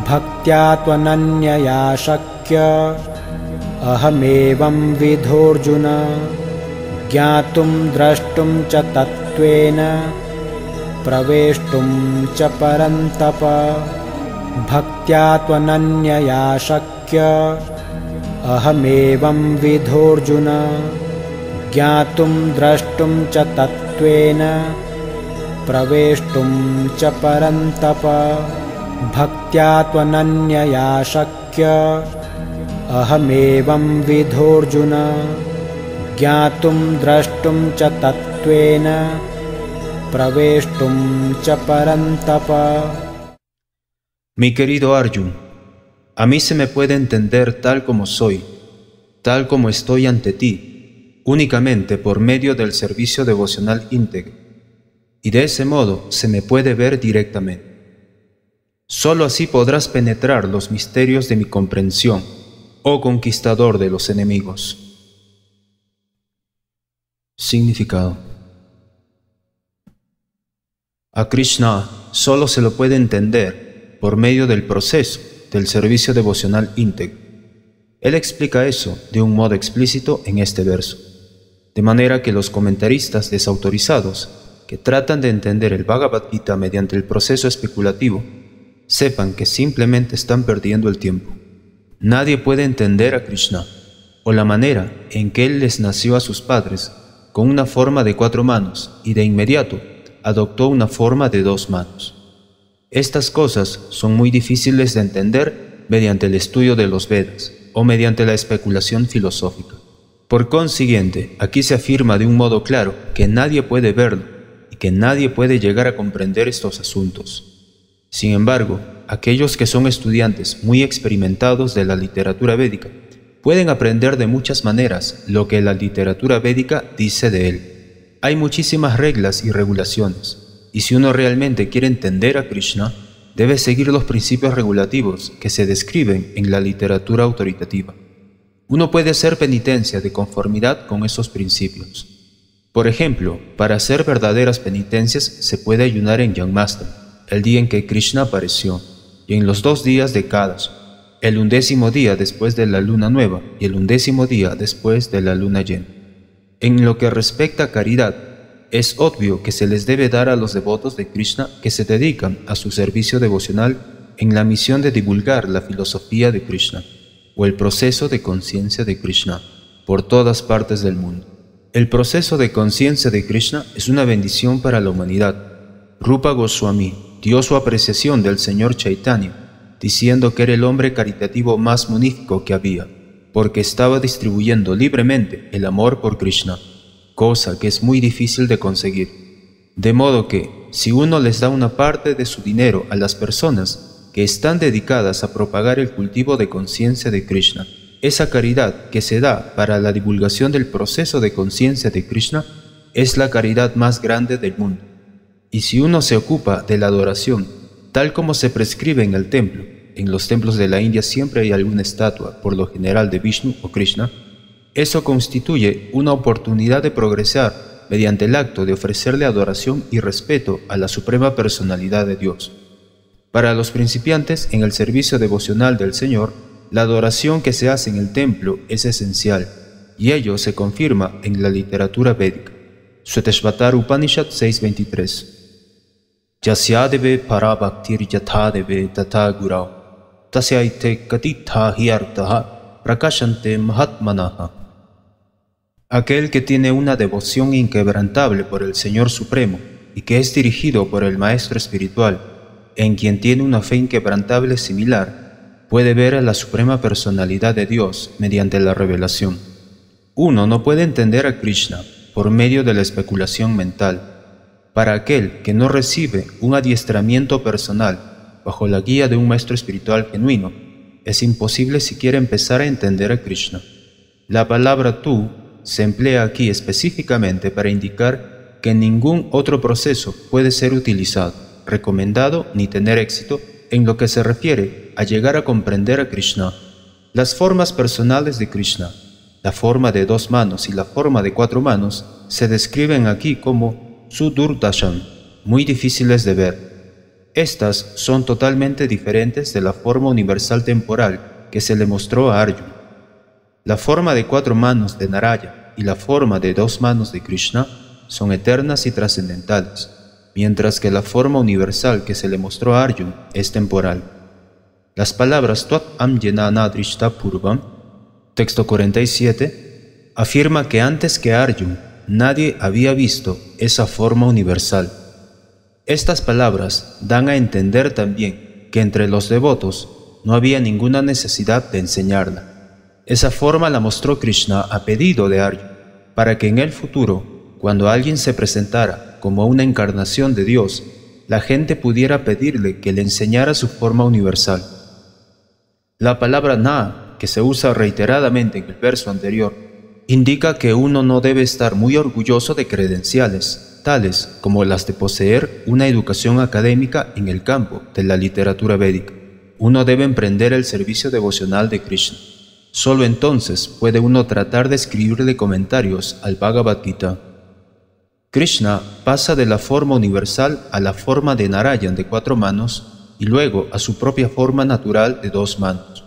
भक्त्या त्वनन्यया शक्य अहमेवं विधोऽर्जुन ज्ञातुं द्रष्टुं च तत्त्वेन प्रवेष्टुं च परन्तप। भक्त्या त्वनन्यया शक्य अहमेवं विधोऽर्जुन ज्ञातुं द्रष्टुं च तत्त्वेन प्रवेष्टुं च परन्तप। भक्त्या त्वनन्यया शक्य अहमेवं विधोऽर्जुन ज्ञातुं द्रष्टुं च तत्त्वेन प्रवेष्टुं च परन्तप। Mi querido Arjun, a mí se me puede entender tal como soy, tal como estoy ante ti, únicamente por medio del servicio devocional íntegro, y de ese modo se me puede ver directamente. Solo así podrás penetrar los misterios de mi comprensión, oh conquistador de los enemigos. Significado: a Krishna solo se lo puede entender por medio del proceso del servicio devocional íntegro. Él explica eso de un modo explícito en este verso, de manera que los comentaristas desautorizados que tratan de entender el Bhagavad Gita mediante el proceso especulativo sepan que simplemente están perdiendo el tiempo. Nadie puede entender a Krishna o la manera en que Él les nació a sus padres con una forma de 4 manos y de inmediato adoptó una forma de 2 manos. Estas cosas son muy difíciles de entender mediante el estudio de los Vedas o mediante la especulación filosófica. Por consiguiente, aquí se afirma de un modo claro que nadie puede verlo y que nadie puede llegar a comprender estos asuntos. Sin embargo, aquellos que son estudiantes muy experimentados de la literatura védica pueden aprender de muchas maneras lo que la literatura védica dice de él. Hay muchísimas reglas y regulaciones, y si uno realmente quiere entender a Krishna, debe seguir los principios regulativos que se describen en la literatura autoritativa. Uno puede hacer penitencia de conformidad con esos principios. Por ejemplo, para hacer verdaderas penitencias se puede ayunar en Janmashtami, el día en que Krishna apareció, y en los 2 días de Kadash, el 11º día después de la luna nueva y el 11º día después de la luna llena. En lo que respecta a caridad, es obvio que se les debe dar a los devotos de Krishna que se dedican a su servicio devocional en la misión de divulgar la filosofía de Krishna o el proceso de conciencia de Krishna por todas partes del mundo. El proceso de conciencia de Krishna es una bendición para la humanidad. Rupa Goswami dio su apreciación del Señor Chaitanya, diciendo que era el hombre caritativo más magnífico que había, porque estaba distribuyendo libremente el amor por Krishna, cosa que es muy difícil de conseguir. De modo que, si uno les da una parte de su dinero a las personas que están dedicadas a propagar el cultivo de conciencia de Krishna, esa caridad que se da para la divulgación del proceso de conciencia de Krishna es la caridad más grande del mundo. Y si uno se ocupa de la adoración, tal como se prescribe en el templo, en los templos de la India siempre hay alguna estatua, por lo general de Vishnu o Krishna, eso constituye una oportunidad de progresar mediante el acto de ofrecerle adoración y respeto a la suprema personalidad de Dios. Para los principiantes en el servicio devocional del Señor, la adoración que se hace en el templo es esencial, y ello se confirma en la literatura védica. Svetashvatara Upanishad 6.23. Yasyadeve parabhaktir yathadeve tata gurau tasyaite katitha hiartaha prakashante mahatmanaha. Aquel que tiene una devoción inquebrantable por el Señor Supremo y que es dirigido por el Maestro Espiritual, en quien tiene una fe inquebrantable similar, puede ver a la Suprema Personalidad de Dios mediante la revelación. Uno no puede entender a Krishna por medio de la especulación mental. Para aquel que no recibe un adiestramiento personal bajo la guía de un Maestro Espiritual genuino, es imposible siquiera empezar a entender a Krishna. La palabra tú se emplea aquí específicamente para indicar que ningún otro proceso puede ser utilizado, recomendado ni tener éxito en lo que se refiere a llegar a comprender a Krishna. Las formas personales de Krishna, la forma de 2 manos y la forma de 4 manos, se describen aquí como sudurdashan, muy difíciles de ver. Estas son totalmente diferentes de la forma universal temporal que se le mostró a Arjuna. La forma de 4 manos de Narayana y la forma de 2 manos de Krishna son eternas y trascendentales, mientras que la forma universal que se le mostró a Arjuna es temporal. Las palabras Tvat Amyenana Drishta Purvam, texto 47, afirma que antes que Arjuna nadie había visto esa forma universal. Estas palabras dan a entender también que entre los devotos no había ninguna necesidad de enseñarla. Esa forma la mostró Krishna a pedido de Arjuna, para que en el futuro, cuando alguien se presentara como una encarnación de Dios, la gente pudiera pedirle que le enseñara su forma universal. La palabra na, que se usa reiteradamente en el verso anterior, indica que uno no debe estar muy orgulloso de credenciales, tales como las de poseer una educación académica en el campo de la literatura védica. Uno debe emprender el servicio devocional de Krishna. Solo entonces puede uno tratar de escribirle comentarios al Bhagavad Gita. Krishna pasa de la forma universal a la forma de Narayana de 4 manos y luego a su propia forma natural de 2 manos.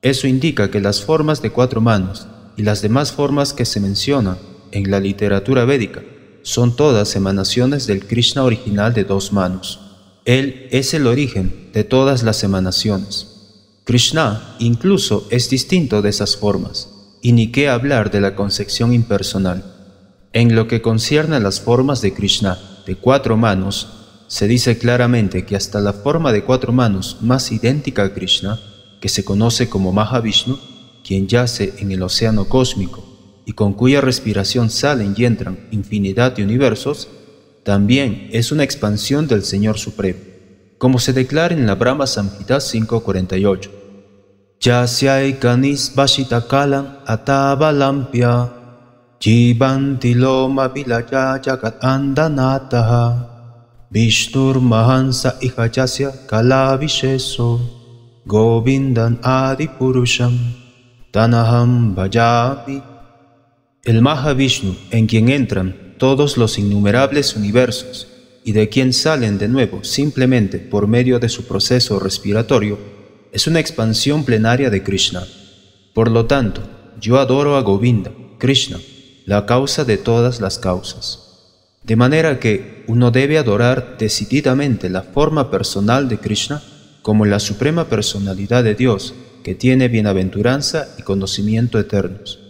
Eso indica que las formas de 4 manos y las demás formas que se mencionan en la literatura védica son todas emanaciones del Krishna original de 2 manos. Él es el origen de todas las emanaciones. Krishna incluso es distinto de esas formas, y ni qué hablar de la concepción impersonal. En lo que concierne a las formas de Krishna de 4 manos, se dice claramente que hasta la forma de 4 manos más idéntica a Krishna, que se conoce como Mahavishnu, quien yace en el océano cósmico y con cuya respiración salen y entran infinidad de universos, también es una expansión del Señor Supremo, como se declara en la Brahma Samhita 5.48. Yasyaikanis Vashita Kalam Atabalampya Jivanti Loma Vilaya Jagat Andanataha Vishnur Mahansa Ihajasya Kalavisheso Govindan Adipurusham Tanaham Bhajami. El Mahavishnu, en quien entran todos los innumerables universos y de quien salen de nuevo simplemente por medio de su proceso respiratorio, es una expansión plenaria de Krishna. Por lo tanto, yo adoro a Govinda, Krishna, la causa de todas las causas. De manera que uno debe adorar decididamente la forma personal de Krishna como la suprema personalidad de Dios, que tiene bienaventuranza y conocimiento eternos.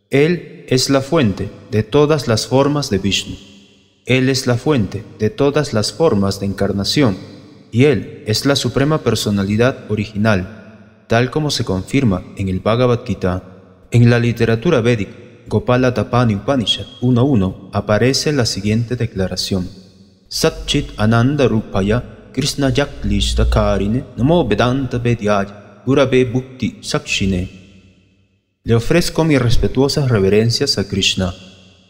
Él es la fuente de todas las formas de Vishnu. Él es la fuente de todas las formas de encarnación, y Él es la suprema personalidad original, tal como se confirma en el Bhagavad Gita. En la literatura védica, Gopala Tapani Upanishad 1.1 aparece la siguiente declaración: Satchit Ananda Rupaya Krishna Yaklishta Karine Namo Vedanta Vedyaya Gurave Bhukti Sakshine. Le ofrezco mis respetuosas reverencias a Krishna,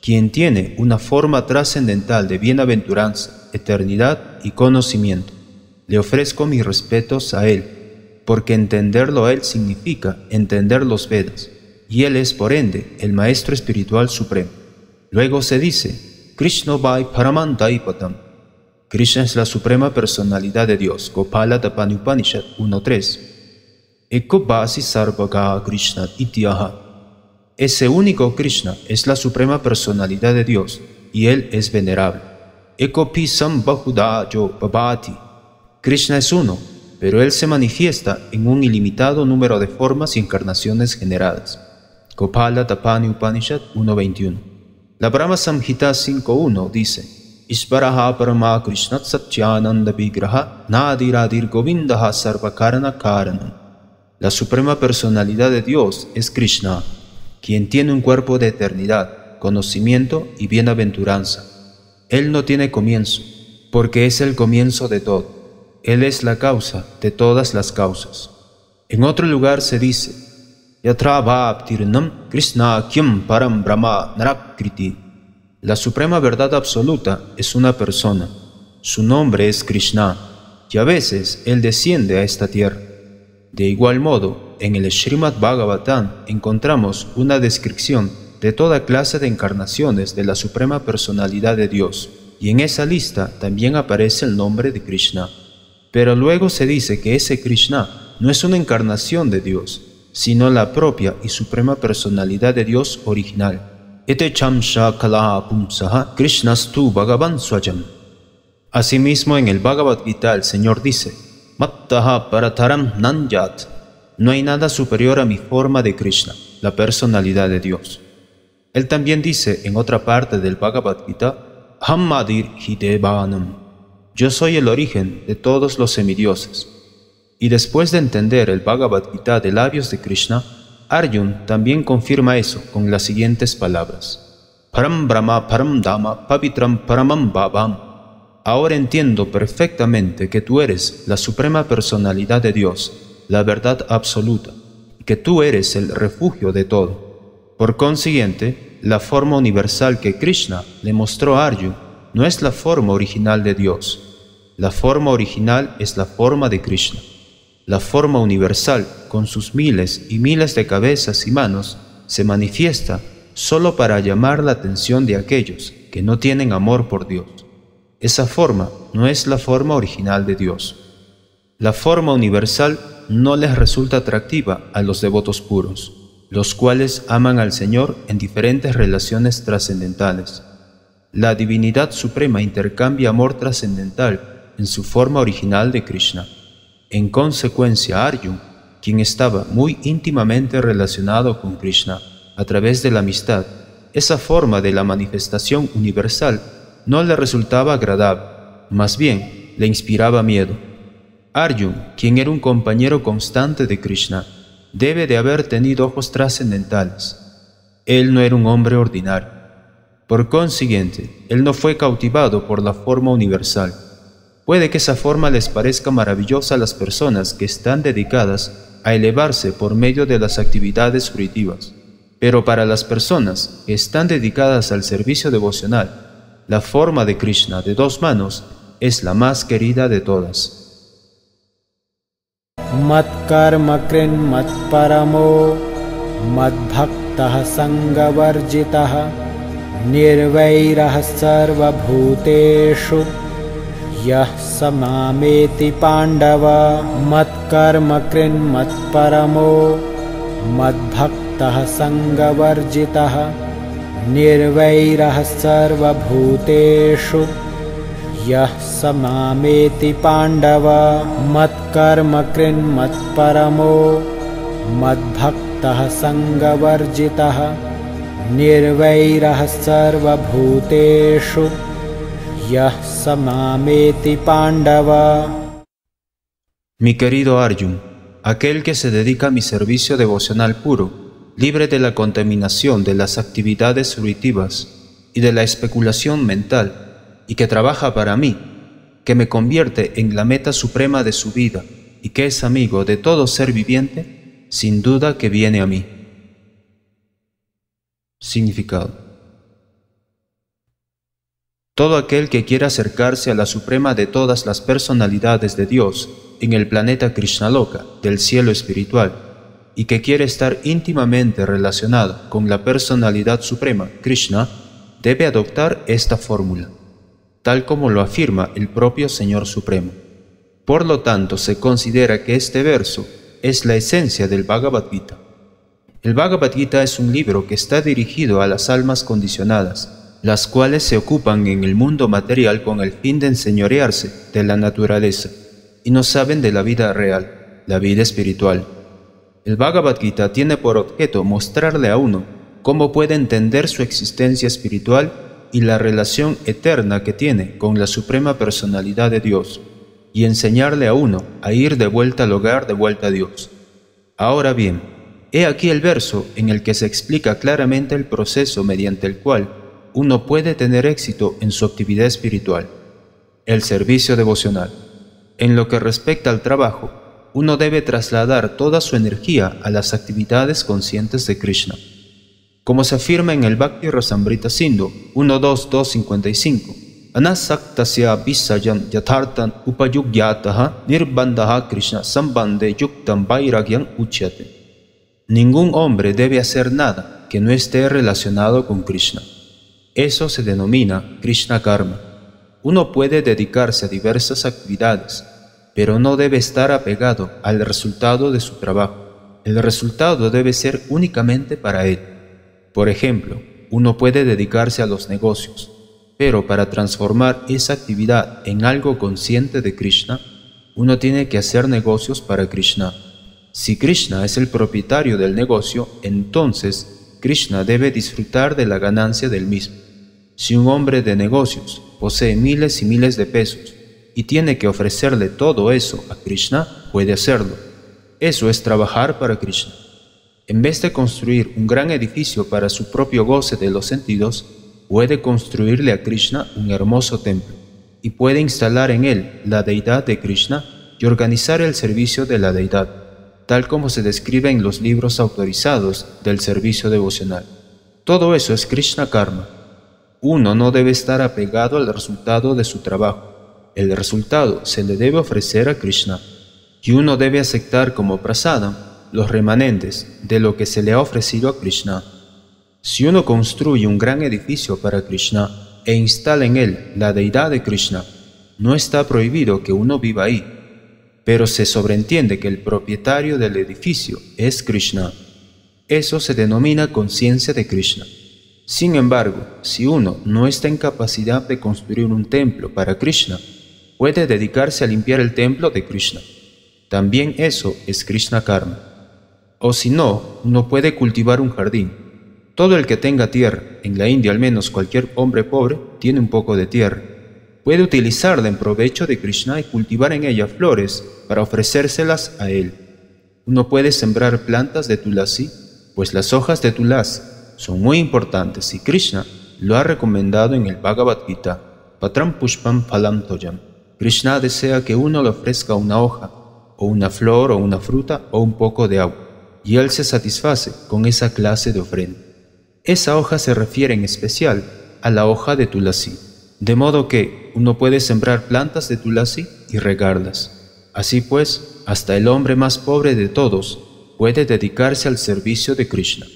quien tiene una forma trascendental de bienaventuranza, eternidad y conocimiento. Le ofrezco mis respetos a Él, porque entenderlo a Él significa entender los Vedas, y Él es, por ende, el Maestro Espiritual Supremo. Luego se dice, Krishna Vai Paramantaipatam. Krishna es la suprema personalidad de Dios, Gopala Tapani Upanishad 1.3. Eko Basi Sarvaga Krishna Ityaha. Ese único Krishna es la suprema personalidad de Dios, y Él es venerable. Eko Pisam Bahuda Yo Babati. Krishna es uno, pero Él se manifiesta en un ilimitado número de formas y encarnaciones generadas. Gopala Tapani Upanishad 1.21. La Brahma Samhita 5.1 dice: Ishvaraha Parama Krishnat Satyananda Vigraha Nadiradir Govindaha Sarvakarana Karanam. La suprema personalidad de Dios es Krishna, quien tiene un cuerpo de eternidad, conocimiento y bienaventuranza. Él no tiene comienzo, porque es el comienzo de todo. Él es la causa de todas las causas. En otro lugar se dice, Yatra Bhaktirnam Krishna Kyam Param Brahma Narakriti. La suprema verdad absoluta es una persona. Su nombre es Krishna, y a veces Él desciende a esta tierra. De igual modo, en el Srimad Bhagavatam encontramos una descripción de toda clase de encarnaciones de la suprema personalidad de Dios. y en esa lista también aparece el nombre de Krishna. Pero luego se dice que ese Krishna no es una encarnación de Dios, sino la propia y suprema personalidad de Dios original. Ete chamsha kala pumsaha Krishnastu Bhagavan Swajam. Asimismo, en el Bhagavad Gita el Señor dice: Mattaha parataram nanjat. No hay nada superior a mi forma de Krishna, la personalidad de Dios. Él también dice en otra parte del Bhagavad Gita: Hammadir hidevanam. Yo soy el origen de todos los semidioses. Y después de entender el Bhagavad Gita de labios de Krishna, Arjuna también confirma eso con las siguientes palabras: Param Brahma Param Dhamma Pavitram Paramam Bhavam. Ahora entiendo perfectamente que tú eres la suprema personalidad de Dios, la verdad absoluta, y que tú eres el refugio de todo. Por consiguiente, la forma universal que Krishna le mostró a Arjuna no es la forma original de Dios. La forma original es la forma de Krishna. La forma universal, con sus miles y miles de cabezas y manos, se manifiesta solo para llamar la atención de aquellos que no tienen amor por Dios. Esa forma no es la forma original de Dios. La forma universal no les resulta atractiva a los devotos puros, los cuales aman al Señor en diferentes relaciones trascendentales. La divinidad suprema intercambia amor trascendental en su forma original de Krishna. En consecuencia, Arjuna, quien estaba muy íntimamente relacionado con Krishna a través de la amistad, esa forma de la manifestación universal no le resultaba agradable, más bien le inspiraba miedo. Arjuna, quien era un compañero constante de Krishna, debe de haber tenido ojos trascendentales. Él no era un hombre ordinario. Por consiguiente, él no fue cautivado por la forma universal. Puede que esa forma les parezca maravillosa a las personas que están dedicadas a elevarse por medio de las actividades fruitivas, pero para las personas que están dedicadas al servicio devocional, la forma de Krishna de dos manos es la más querida de todas. Mat karma krin mat paramo mat bhaktah sangavarjitah nirvairah sarva bhuteshu yah samameti pandava. Mat karma krin mat paramo mat bhaktah sangavarjitah nirvairah sarva bhuteshu yah samameti pandava. Mat karma krin mat paramo mad bhaktah sangavarjitah nirvairah sarva bhuteshu yah samameti pandava. Mi querido Arjuna, aquel que se dedica a mi servicio devocional puro, libre de la contaminación de las actividades fruitivas y de la especulación mental, y que trabaja para mí, que me convierte en la meta suprema de su vida y que es amigo de todo ser viviente, sin duda que viene a mí. Significado: todo aquel que quiera acercarse a la suprema de todas las personalidades de Dios en el planeta Krishnaloka del cielo espiritual y que quiere estar íntimamente relacionado con la personalidad suprema, Krishna, debe adoptar esta fórmula, tal como lo afirma el propio Señor Supremo. Por lo tanto, se considera que este verso es la esencia del Bhagavad Gita. El Bhagavad Gita es un libro que está dirigido a las almas condicionadas, las cuales se ocupan en el mundo material con el fin de enseñorearse de la naturaleza y no saben de la vida real, la vida espiritual. El Bhagavad Gita tiene por objeto mostrarle a uno cómo puede entender su existencia espiritual y la relación eterna que tiene con la suprema personalidad de Dios, y enseñarle a uno a ir de vuelta al hogar, de vuelta a Dios. Ahora bien, he aquí el verso en el que se explica claramente el proceso mediante el cual uno puede tener éxito en su actividad espiritual, el servicio devocional. En lo que respecta al trabajo, uno debe trasladar toda su energía a las actividades conscientes de Krishna. Como se afirma en el Bhakti Rasamrita Sindhu 1.2.255, Anasaktasya visayam yathartan upayugyataha nirbandhaha Krishna sambande yuktam vairagyam uchyate. Ningún hombre debe hacer nada que no esté relacionado con Krishna. Eso se denomina Krishna Karma. uno puede dedicarse a diversas actividades, pero no debe estar apegado al resultado de su trabajo. El resultado debe ser únicamente para él. Por ejemplo, uno puede dedicarse a los negocios, pero para transformar esa actividad en algo consciente de Krishna, uno tiene que hacer negocios para Krishna. Si Krishna es el propietario del negocio, entonces Krishna debe disfrutar de la ganancia del mismo. Si un hombre de negocios posee miles y miles de pesos y tiene que ofrecerle todo eso a Krishna, puede hacerlo. Eso es trabajar para Krishna. En vez de construir un gran edificio para su propio goce de los sentidos, puede construirle a Krishna un hermoso templo y puede instalar en él la deidad de Krishna y organizar el servicio de la deidad, tal como se describe en los libros autorizados del servicio devocional. Todo eso es Krishna Karma. Uno no debe estar apegado al resultado de su trabajo. El resultado se le debe ofrecer a Krishna, y uno debe aceptar como prasadam los remanentes de lo que se le ha ofrecido a Krishna. Si uno construye un gran edificio para Krishna e instala en él la deidad de Krishna, no está prohibido que uno viva ahí, pero se sobreentiende que el propietario del edificio es Krishna. Eso se denomina conciencia de Krishna. Sin embargo, si uno no está en capacidad de construir un templo para Krishna, puede dedicarse a limpiar el templo de Krishna. También eso es Krishna Karma. O si no, uno puede cultivar un jardín. Todo el que tenga tierra, en la India al menos cualquier hombre pobre, tiene un poco de tierra. Puede utilizarla en provecho de Krishna y cultivar en ella flores para ofrecérselas a él. Uno puede sembrar plantas de tulasi, pues las hojas de tulasi son muy importantes y Krishna lo ha recomendado en el Bhagavad Gita. Patram pushpam phalam toyam. Krishna desea que uno le ofrezca una hoja, o una flor, o una fruta, o un poco de agua, y él se satisface con esa clase de ofrenda. Esa hoja se refiere en especial a la hoja de tulasi, de modo que uno puede sembrar plantas de tulasi y regarlas. Así pues, hasta el hombre más pobre de todos puede dedicarse al servicio de Krishna.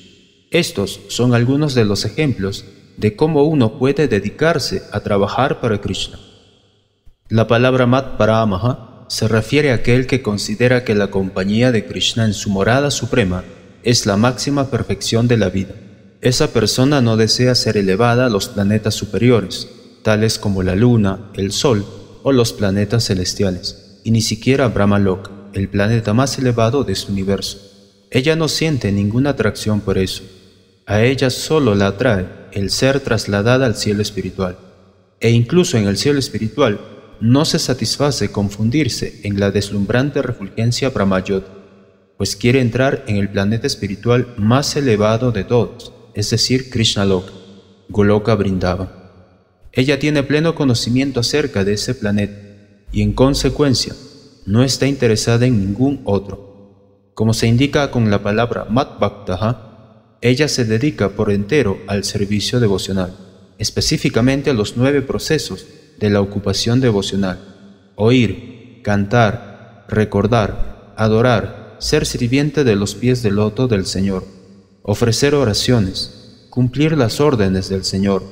Estos son algunos de los ejemplos de cómo uno puede dedicarse a trabajar para Krishna. La palabra Mat Paramaha se refiere a aquel que considera que la compañía de Krishna en su morada suprema es la máxima perfección de la vida. Esa persona no desea ser elevada a los planetas superiores, tales como la luna, el sol o los planetas celestiales, y ni siquiera Brahmalok, el planeta más elevado de su universo. Ella no siente ninguna atracción por eso. A ella solo la atrae el ser trasladada al cielo espiritual. E incluso en el cielo espiritual no se satisface con fundirse en la deslumbrante refulgencia Brahmayot, pues quiere entrar en el planeta espiritual más elevado de todos, es decir, Krishna Loka, Goloka Vrindava. Ella tiene pleno conocimiento acerca de ese planeta y en consecuencia no está interesada en ningún otro. Como se indica con la palabra Mat Bhaktaha, ella se dedica por entero al servicio devocional, específicamente a los 9 procesos de la ocupación devocional: oír, cantar, recordar, adorar, ser sirviente de los pies del loto del Señor, ofrecer oraciones, cumplir las órdenes del Señor,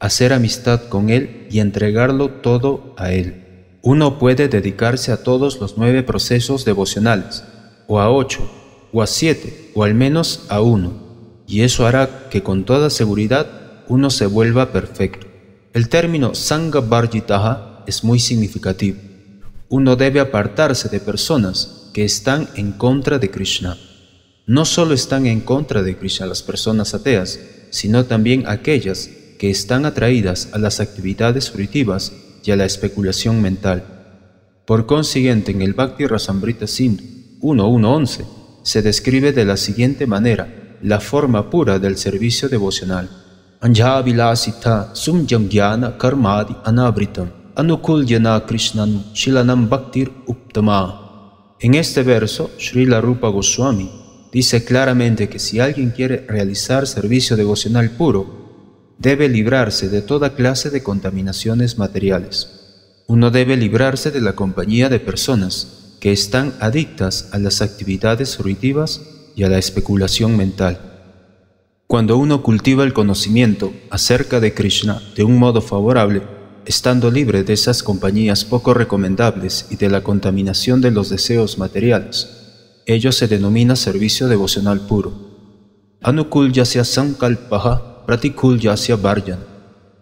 hacer amistad con Él y entregarlo todo a Él. Uno puede dedicarse a todos los 9 procesos devocionales, o a 8, o a 7, o al menos a 1, y eso hará que con toda seguridad uno se vuelva perfecto. El término Sangha Varjitaha es muy significativo. Uno debe apartarse de personas que están en contra de Krishna. No solo están en contra de Krishna las personas ateas, sino también aquellas que están atraídas a las actividades fruitivas y a la especulación mental. Por consiguiente, en el Bhakti Rasamrita Sindhu 1.1.11 se describe de la siguiente manera la forma pura del servicio devocional. Anja vilasita sumjam jnana karmadi anavritam anukulyana krishnanu shilanam bhaktir uptama. En este verso, Srila Rupa Goswami dice claramente que si alguien quiere realizar servicio devocional puro, debe librarse de toda clase de contaminaciones materiales. Uno debe librarse de la compañía de personas que están adictas a las actividades fruitivas y a la especulación mental. Cuando uno cultiva el conocimiento acerca de Krishna de un modo favorable, estando libre de esas compañías poco recomendables y de la contaminación de los deseos materiales, ello se denomina servicio devocional puro. Anukul yasya sankalpaha pratikul yasya varjan.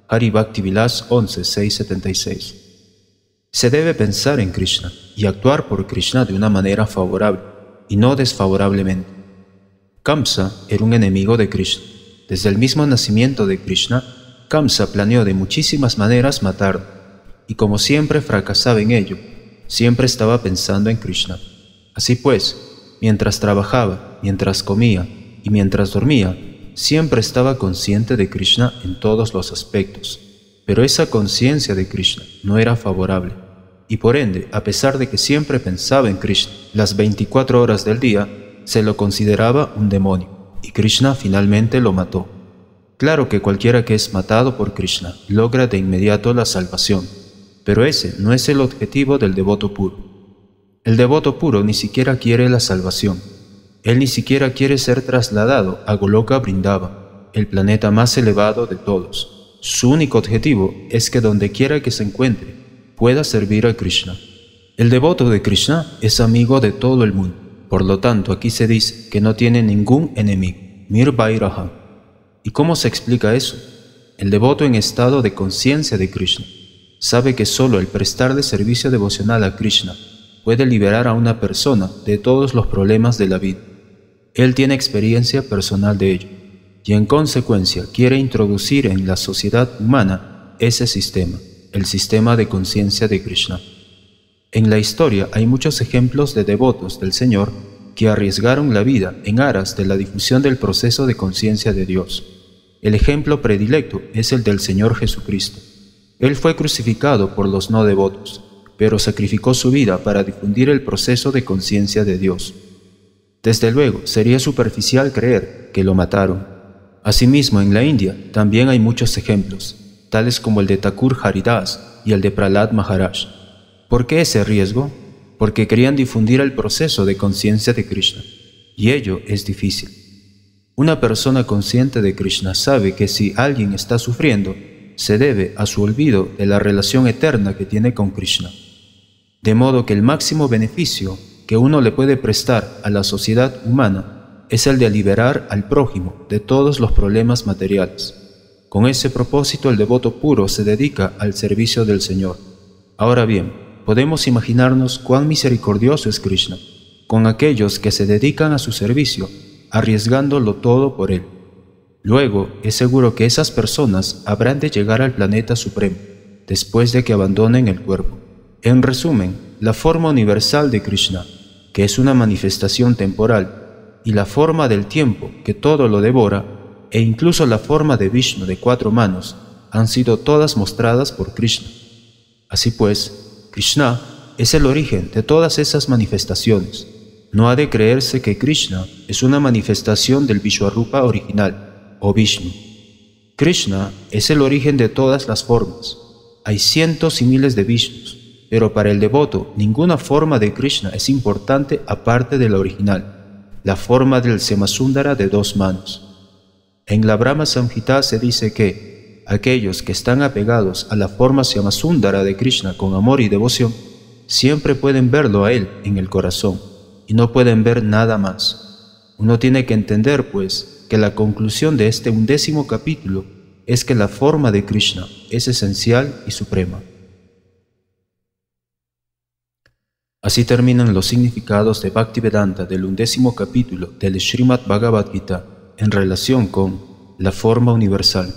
Hari Bhakti Vilas 11.676. Se debe pensar en Krishna y actuar por Krishna de una manera favorable y no desfavorablemente. Kamsa era un enemigo de Krishna. Desde el mismo nacimiento de Krishna, Kamsa planeó de muchísimas maneras matarlo, y como siempre fracasaba en ello, siempre estaba pensando en Krishna. Así pues, mientras trabajaba, mientras comía y mientras dormía, siempre estaba consciente de Krishna en todos los aspectos, pero esa conciencia de Krishna no era favorable, y por ende, a pesar de que siempre pensaba en Krishna las 24 horas del día, se lo consideraba un demonio, y Krishna finalmente lo mató. Claro que cualquiera que es matado por Krishna logra de inmediato la salvación, pero ese no es el objetivo del devoto puro. El devoto puro ni siquiera quiere la salvación. Él ni siquiera quiere ser trasladado a Goloka Vrindava, el planeta más elevado de todos. Su único objetivo es que donde quiera que se encuentre, pueda servir a Krishna. El devoto de Krishna es amigo de todo el mundo. Por lo tanto, aquí se dice que no tiene ningún enemigo. Nirvairaha. ¿Y cómo se explica eso? El devoto en estado de conciencia de Krishna sabe que solo el prestarle servicio devocional a Krishna puede liberar a una persona de todos los problemas de la vida. Él tiene experiencia personal de ello, y en consecuencia quiere introducir en la sociedad humana ese sistema, el sistema de conciencia de Krishna. En la historia hay muchos ejemplos de devotos del Señor que arriesgaron la vida en aras de la difusión del proceso de conciencia de Dios. El ejemplo predilecto es el del Señor Jesucristo. Él fue crucificado por los no devotos, pero sacrificó su vida para difundir el proceso de conciencia de Dios. Desde luego, sería superficial creer que lo mataron. Asimismo, en la India también hay muchos ejemplos, tales como el de Thakur Haridas y el de Prahlad Maharaj. ¿Por qué ese riesgo? Porque querían difundir el proceso de conciencia de Krishna, y ello es difícil. Una persona consciente de Krishna sabe que si alguien está sufriendo, se debe a su olvido de la relación eterna que tiene con Krishna. De modo que el máximo beneficio que uno le puede prestar a la sociedad humana es el de liberar al prójimo de todos los problemas materiales. Con ese propósito el devoto puro se dedica al servicio del Señor. Ahora bien, podemos imaginarnos cuán misericordioso es Krishna con aquellos que se dedican a su servicio, arriesgándolo todo por él. Luego, es seguro que esas personas habrán de llegar al planeta supremo, después de que abandonen el cuerpo. En resumen, la forma universal de Krishna, que es una manifestación temporal, y la forma del tiempo, que todo lo devora, e incluso la forma de Vishnu de 4 manos, han sido todas mostradas por Krishna. Así pues, Krishna es el origen de todas esas manifestaciones. No ha de creerse que Krishna es una manifestación del Vishwarupa original, o Vishnu. Krishna es el origen de todas las formas. Hay cientos y miles de Vishnus, pero para el devoto ninguna forma de Krishna es importante aparte de la original, la forma del Syamasundara de 2 manos. En la Brahma Samhita se dice que aquellos que están apegados a la forma Syamasundara de Krishna con amor y devoción, siempre pueden verlo a él en el corazón, y no pueden ver nada más. Uno tiene que entender, pues, que la conclusión de este 11º capítulo es que la forma de Krishna es esencial y suprema. Así terminan los significados de Bhaktivedanta del 11º capítulo del Srimad Bhagavad Gita en relación con la forma universal.